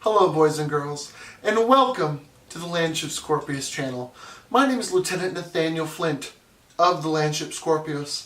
Hello boys and girls, and welcome to the Landship Scorpios channel. My name is Lieutenant Nathaniel Flint of the Landship Scorpios,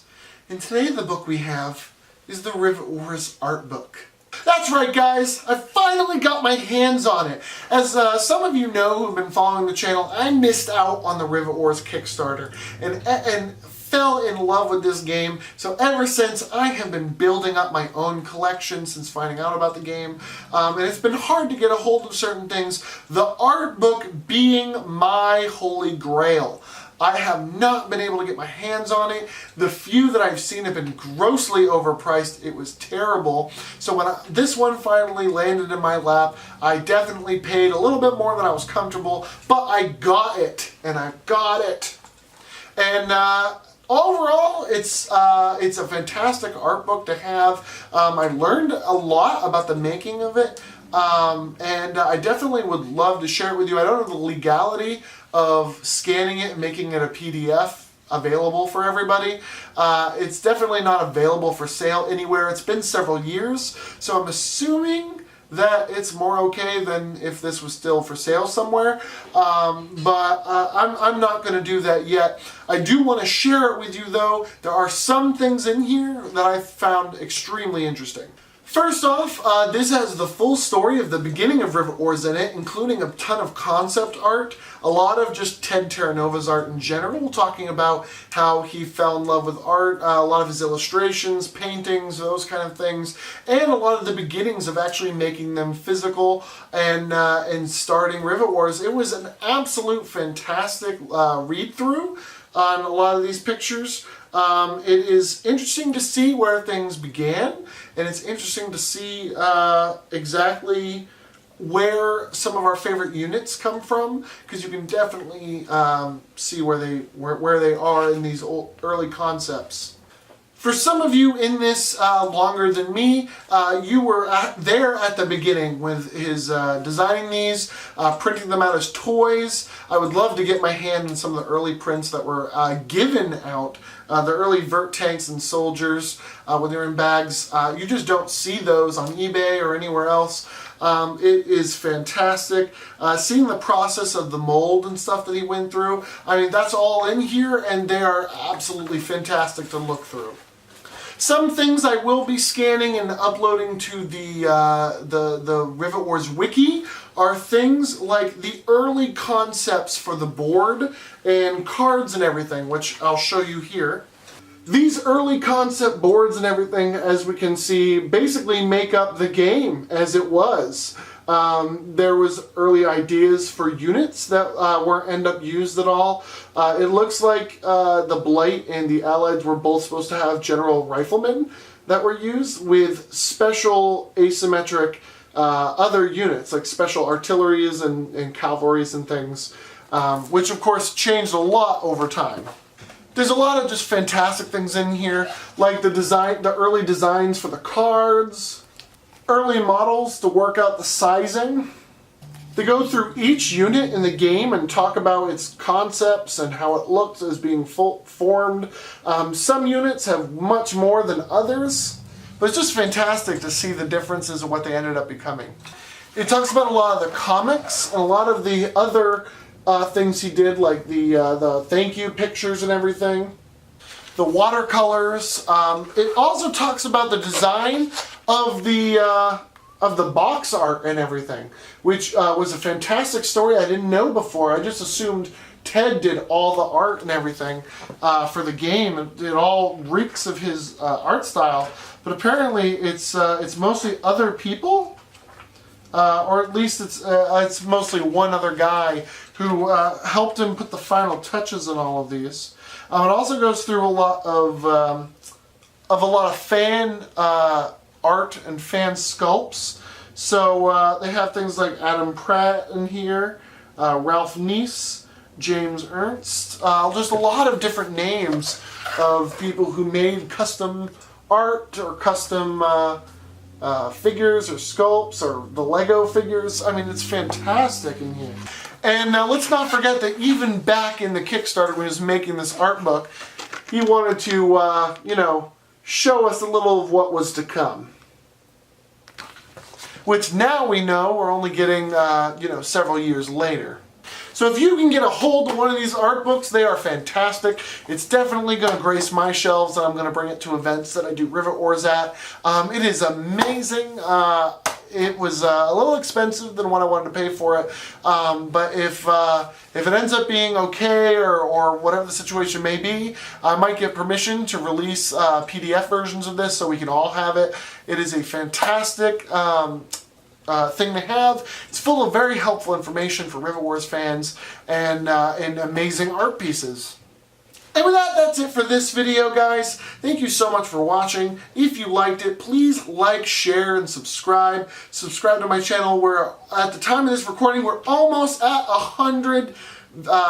and today the book we have is the Rivet Wars Art Book. That's right guys, I finally got my hands on it. As some of you know who've been following the channel, I missed out on the Rivet Wars Kickstarter and fell in love with this game. So ever since, I have been building up my own collection since finding out about the game. And it's been hard to get a hold of certain things, the art book being my holy grail. I have not been able to get my hands on it. The few that I've seen have been grossly overpriced. It was terrible. So when this one finally landed in my lap, I definitely paid a little bit more than I was comfortable, but I got it, and I got it. And overall, it's a fantastic art book to have. I learned a lot about the making of it, and I definitely would love to share it with you. I don't know the legality of scanning it and making it a PDF available for everybody. It's definitely not available for sale anywhere. It's been several years, so I'm assuming that it's more okay than if this was still for sale somewhere, but I'm not going to do that yet. I do want to share it with you though. There are some things in here that I found extremely interesting. First off, this has the full story of the beginning of Rivet Wars in it, including a ton of concept art, a lot of just Ted Terranova's art in general, talking about how he fell in love with art, a lot of his illustrations, paintings, those kind of things, and a lot of the beginnings of actually making them physical and starting Rivet Wars. It was an absolute fantastic read-through on a lot of these pictures. It is interesting to see where things began, and it's interesting to see exactly where some of our favorite units come from, because you can definitely see where they are in these early concepts. For some of you in this longer than me, you were there at the beginning with his designing these, printing them out as toys. I would love to get my hand on some of the early prints that were given out, the early vert tanks and soldiers when they're in bags. You just don't see those on eBay or anywhere else. It is fantastic. Seeing the process of the mold and stuff that he went through, I mean, that's all in here, and they are absolutely fantastic to look through. Some things I will be scanning and uploading to the Rivet Wars wiki are things like the early concepts for the board and cards and everything, which I'll show you here. These early concept boards and everything, as we can see, basically make up the game as it was. There was early ideas for units that weren't end up used at all. It looks like the Blight and the Allies were both supposed to have general riflemen that were used with special asymmetric other units, like special artilleries and cavalries and things, which of course changed a lot over time. There's a lot of just fantastic things in here, like the early designs for the cards, early models to work out the sizing. They go through each unit in the game and talk about its concepts and how it looks as being formed. Some units have much more than others, but it's just fantastic to see the differences of what they ended up becoming. It talks about a lot of the comics and a lot of the other things he did, like the thank you pictures and everything. The watercolors. It also talks about the design of the box art and everything, which was a fantastic story I didn't know before. I just assumed Ted did all the art and everything for the game. It all reeks of his art style, but apparently it's mostly other people, or at least it's mostly one other guy who helped him put the final touches on all of these. It also goes through a lot of fan art and fan sculpts. So they have things like Adam Pratt in here, Ralph Neese, James Ernst, just a lot of different names of people who made custom art or custom figures or sculpts or the Lego figures. I mean, it's fantastic in here. And let's not forget that even back in the Kickstarter when he was making this art book, he wanted to, show us a little of what was to come. which now we know we're only getting, several years later. So if you can get a hold of one of these art books, they are fantastic. It's definitely going to grace my shelves, and I'm going to bring it to events that I do Rivet Wars at. It is amazing. It was a little expensive than what I wanted to pay for it, but if it ends up being okay or whatever the situation may be, I might get permission to release PDF versions of this so we can all have it. It is a fantastic thing to have. It's full of very helpful information for Rivet Wars fans and amazing art pieces. And with that, that's it for this video, guys. Thank you so much for watching. If you liked it, please like, share, and subscribe. Subscribe to my channel. Where at the time of this recording, we're almost at 100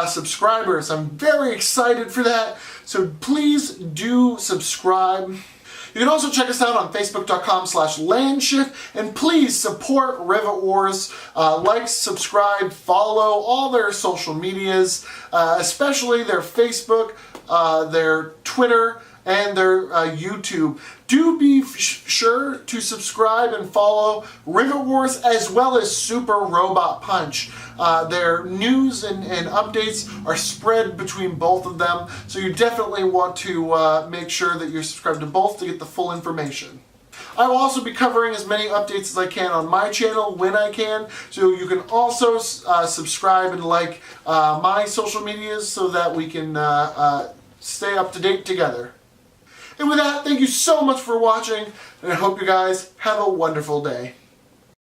subscribers. I'm very excited for that. So please do subscribe. You can also check us out on Facebook.com/Landship, and please support Rivet Wars. Like, subscribe, follow all their social medias, especially their Facebook, their Twitter, and their YouTube. Do be sure to subscribe and follow Rivet Wars as well as Super Robot Punch. Their news and updates are spread between both of them, so you definitely want to make sure that you're subscribed to both to get the full information. I will also be covering as many updates as I can on my channel when I can, so you can also subscribe and like my social medias so that we can stay up to date together. And with that, thank you so much for watching, and I hope you guys have a wonderful day.